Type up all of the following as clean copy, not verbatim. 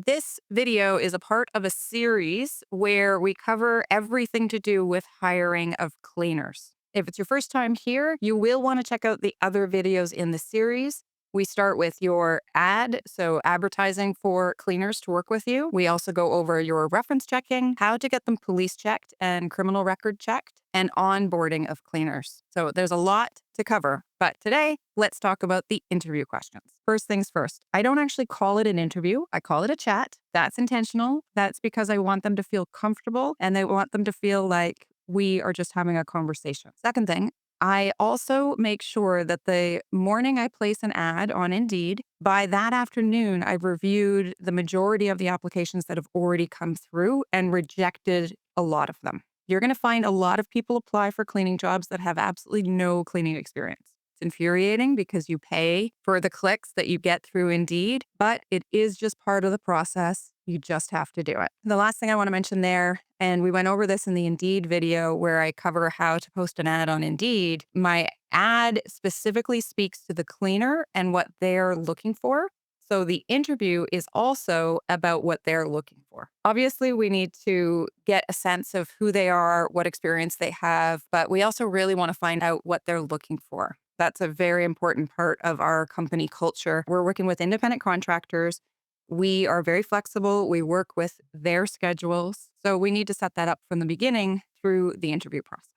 This video is a part of a series where we cover everything to do with hiring of cleaners. If it's your first time here, you will want to check out the other videos in the series. We start with your ad, so advertising for cleaners to work with you. We also go over your reference checking, how to get them police checked and criminal record checked, and onboarding of cleaners. So there's a lot to cover. But today, let's talk about the interview questions. First things first, I don't actually call it an interview. I call it a chat. That's intentional. That's because I want them to feel comfortable and I want them to feel like we are just having a conversation. Second thing, I also make sure that the morning I place an ad on Indeed, by that afternoon, I've reviewed the majority of the applications that have already come through and rejected a lot of them. You're going to find a lot of people apply for cleaning jobs that have absolutely no cleaning experience. It's infuriating because you pay for the clicks that you get through Indeed, but it is just part of the process. You just have to do it. The last thing I want to mention there, and we went over this in the Indeed video where I cover how to post an ad on Indeed. My ad specifically speaks to the cleaner and what they're looking for. So the interview is also about what they're looking for. Obviously, we need to get a sense of who they are, what experience they have, but we also really want to find out what they're looking for. That's a very important part of our company culture. We're working with independent contractors. We are very flexible. We work with their schedules. So we need to set that up from the beginning through the interview process.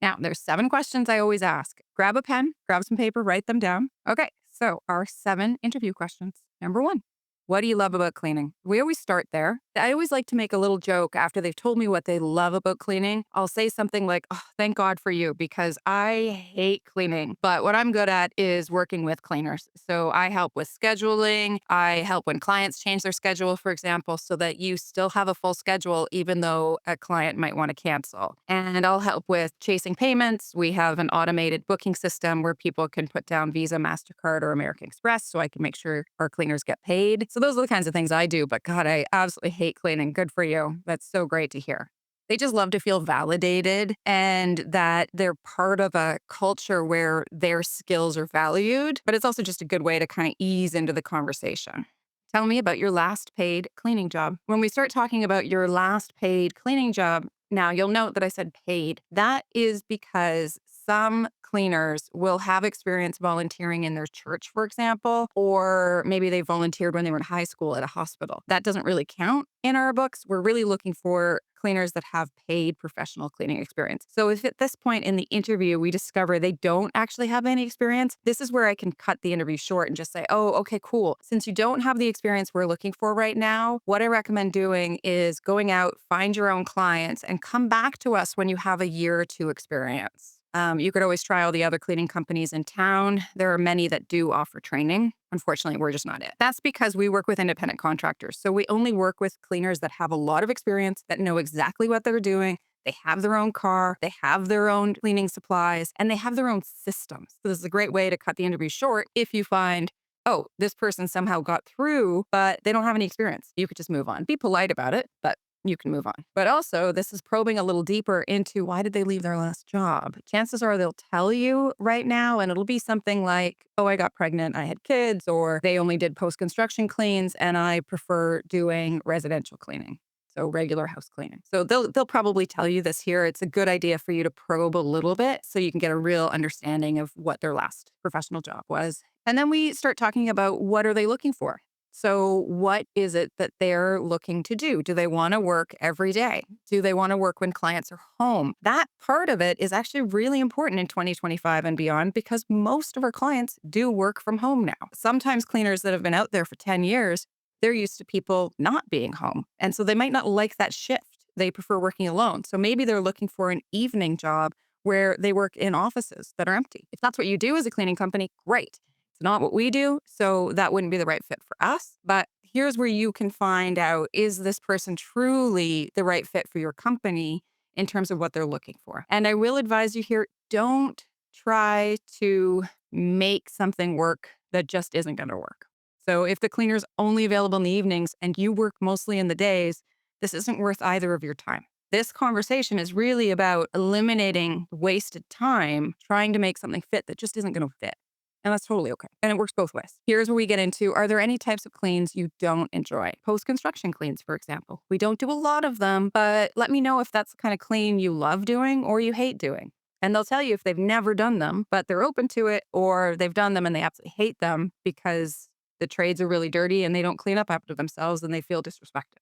Now, there's 7 questions I always ask. Grab a pen, grab some paper, write them down. Okay, so our 7 interview questions. Number 1, what do you love about cleaning? We always start there. I always like to make a little joke after they've told me what they love about cleaning. I'll say something like, oh, thank God for you, because I hate cleaning. But what I'm good at is working with cleaners. So I help with scheduling. I help when clients change their schedule, for example, so that you still have a full schedule, even though a client might want to cancel. And I'll help with chasing payments. We have an automated booking system where people can put down Visa, MasterCard, or American Express so I can make sure our cleaners get paid. So those are the kinds of things I do. But God, I absolutely hate cleaning. Good for you. That's so great to hear. They just love to feel validated and that they're part of a culture where their skills are valued, but it's also just a good way to kind of ease into the conversation. Tell me about your last paid cleaning job. When we start talking about your last paid cleaning job, now you'll note that I said paid. That is because some cleaners will have experience volunteering in their church, for example, or maybe they volunteered when they were in high school at a hospital. That doesn't really count in our books. We're really looking for cleaners that have paid professional cleaning experience. So if at this point in the interview we discover they don't actually have any experience, this is where I can cut the interview short and just say, oh, okay, cool. Since you don't have the experience we're looking for right now, what I recommend doing is going out, find your own clients, and come back to us when you have a year or 2 experience. You could always try all the other cleaning companies in town. There are many that do offer training. Unfortunately, we're just not it. That's because we work with independent contractors. So we only work with cleaners that have a lot of experience, that know exactly what they're doing. They have their own car, they have their own cleaning supplies, and they have their own systems. So this is a great way to cut the interview short if you find, oh, this person somehow got through, but they don't have any experience. You could just move on. Be polite about it, but you can move on. But also, this is probing a little deeper into why did they leave their last job? Chances are they'll tell you right now, and it'll be something like, oh, I got pregnant, I had kids, or they only did post-construction cleans, and I prefer doing residential cleaning. So regular house cleaning. So they'll probably tell you this here. It's a good idea for you to probe a little bit so you can get a real understanding of what their last professional job was. And then we start talking about what are they looking for? So what is it that they're looking to do? Do they want to work every day? Do they want to work when clients are home? That part of it is actually really important in 2025 and beyond because most of our clients do work from home now. Sometimes cleaners that have been out there for 10 years, they're used to people not being home. And so they might not like that shift. They prefer working alone. So maybe they're looking for an evening job where they work in offices that are empty. If that's what you do as a cleaning company, great. It's not what we do, so that wouldn't be the right fit for us. But here's where you can find out, is this person truly the right fit for your company in terms of what they're looking for? And I will advise you here, don't try to make something work that just isn't going to work. So if the cleaner's only available in the evenings and you work mostly in the days, this isn't worth either of your time. This conversation is really about eliminating wasted time trying to make something fit that just isn't going to fit. And that's totally okay. And it works both ways. Here's where we get into, are there any types of cleans you don't enjoy? Post-construction cleans, for example. We don't do a lot of them, but let me know if that's the kind of clean you love doing or you hate doing. And they'll tell you if they've never done them, but they're open to it, or they've done them and they absolutely hate them because the trades are really dirty and they don't clean up after themselves and they feel disrespected.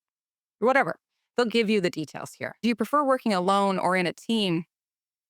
Whatever. They'll give you the details here. Do you prefer working alone or in a team?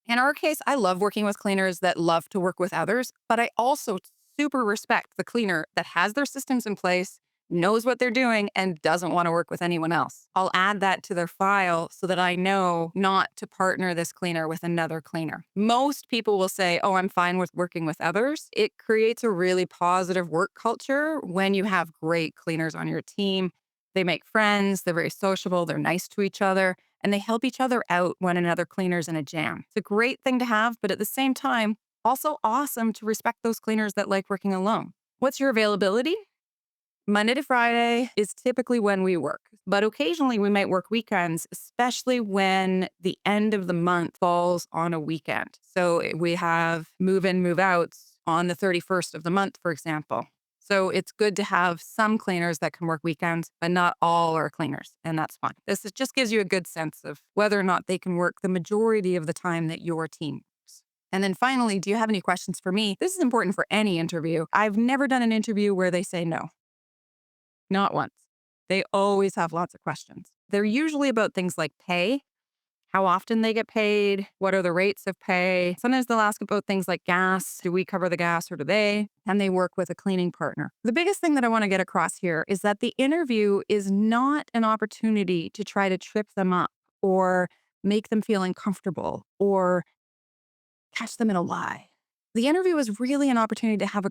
In our case, I love working with cleaners that love to work with others, but I also super respect the cleaner that has their systems in place, knows what they're doing, and doesn't want to work with anyone else. I'll add that to their file so that I know not to partner this cleaner with another cleaner. Most people will say, oh, I'm fine with working with others. It creates a really positive work culture when you have great cleaners on your team. They make friends, they're very sociable, they're nice to each other, and they help each other out when another cleaner's in a jam. It's a great thing to have, but at the same time, also awesome to respect those cleaners that like working alone. What's your availability? Monday to Friday is typically when we work, but occasionally we might work weekends, especially when the end of the month falls on a weekend. So we have move in, move outs on the 31st of the month, for example. So it's good to have some cleaners that can work weekends, but not all are cleaners, and that's fine. Just gives you a good sense of whether or not they can work the majority of the time that your team works. And then finally, do you have any questions for me? This is important for any interview. I've never done an interview where they say no. Not once. They always have lots of questions. They're usually about things like pay, how often they get paid, what are the rates of pay. Sometimes they'll ask about things like gas. Do we cover the gas or do they? And they work with a cleaning partner. The biggest thing that I want to get across here is that the interview is not an opportunity to try to trip them up or make them feel uncomfortable or catch them in a lie. The interview is really an opportunity to have a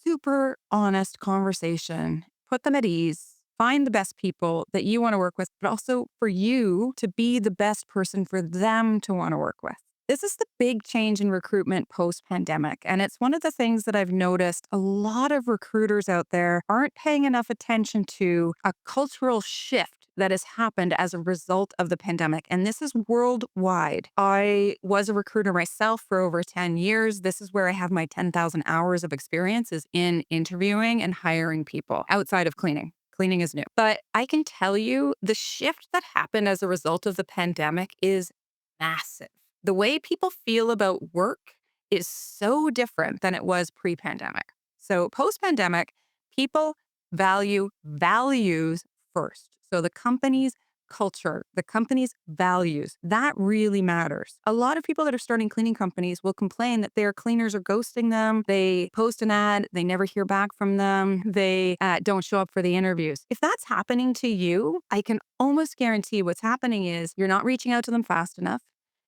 super honest conversation, put them at ease, find the best people that you want to work with, but also for you to be the best person for them to want to work with. This is the big change in recruitment post-pandemic. And it's one of the things that I've noticed a lot of recruiters out there aren't paying enough attention to a cultural shift that has happened as a result of the pandemic. And this is worldwide. I was a recruiter myself for over 10 years. This is where I have my 10,000 hours of experience is in interviewing and hiring people outside of cleaning. Cleaning is new. But I can tell you the shift that happened as a result of the pandemic is massive. The way people feel about work is so different than it was pre-pandemic. So post-pandemic, people value values first. So the company's culture, the company's values, that really matters. A lot of people that are starting cleaning companies will complain that their cleaners are ghosting them. They post an ad, they never hear back from them. They don't show up for the interviews. If that's happening to you, I can almost guarantee what's happening is you're not reaching out to them fast enough.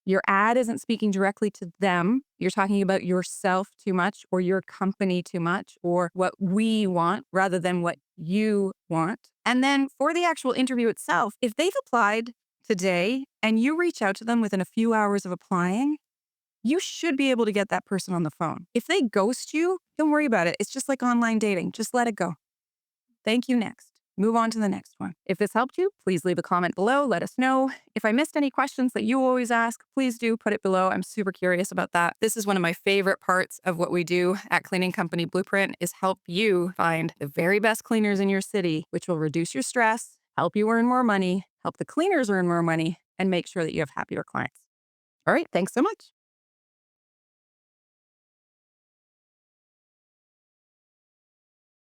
Your ad isn't speaking directly to them. You're talking about yourself too much or your company too much or what we want rather than what you want. And then for the actual interview itself, if they've applied today and you reach out to them within a few hours of applying, you should be able to get that person on the phone. If they ghost you, don't worry about it. It's just like online dating. Just let it go. Thank you, next. Move on to the next one. If this helped you, please leave a comment below. Let us know. If I missed any questions that you always ask, please do put it below. I'm super curious about that. This is one of my favorite parts of what we do at Cleaning Company Blueprint is help you find the very best cleaners in your city, which will reduce your stress, help you earn more money, help the cleaners earn more money, and make sure that you have happier clients. All right, thanks so much.